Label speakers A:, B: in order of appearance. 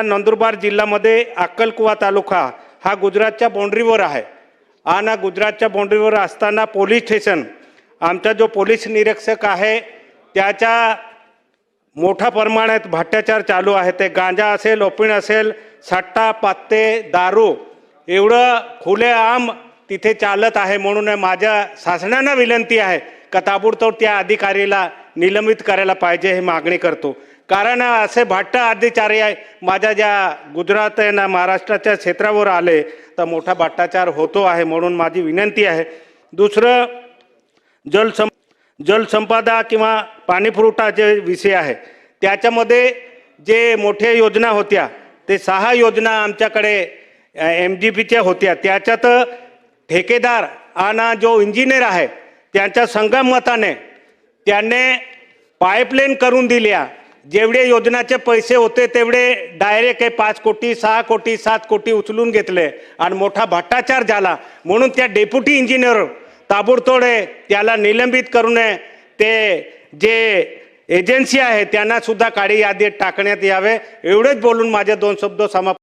A: नंदुरबार जिल्ह्यामध्ये अक्कलकुवा तालुका हा गुजरातच्या बाउंड्रीवर आहे आणि गुजरातच्या बाउंड्रीवर असताना पोलीस स्टेशन आमचा जो पोलीस निरीक्षक आहे त्याच्या मोठ्या प्रमाणात भ्रष्टाचार चालू आहे। ते गांजा असेल, ओपीण असेल, सट्टा, पत्ते, दारू एवढं खुलेआम तिथे चालत आहे। म्हणून माझ्या शासनाला विनंती आहे का ताबडतोब त्या अधिकारीला निलंबित करायला पाहिजे ही मागणी करतो। कारण असे भ्रष्ट अधिकारी आहे माझ्या ज्या गुजरात आणि महाराष्ट्राच्या क्षेत्रावर आले तर मोठा भ्रष्टाचार होतो आहे। म्हणून माझी विनंती आहे। दुसरं जलसंपदा किंवा पाणी पुरवठा जे विषय आहे त्याच्यामध्ये जे मोठ्या योजना होत्या ते 6 योजना आमच्याकडे MGPच्या होत्या। त्याच्यात ठेकेदार आणि जो इंजिनियर आहे त्यांच्या संगमताने त्यांनी पाईपलाईन करून दिल्या। जेवढे योजनाचे पैसे होते तेवढे डायरेक्ट 5 कोटी 6 कोटी 7 कोटी उचलून घेतले आणि मोठा भ्रष्टाचार झाला। म्हणून त्या डेप्युटी इंजिनियर ताबडतोब त्याला निलंबित करून ते जे एजन्सी आहे त्यांना सुद्धा काळी यादीत टाकण्यात यावे। एवढेच बोलून माझे 2 शब्द समाप्त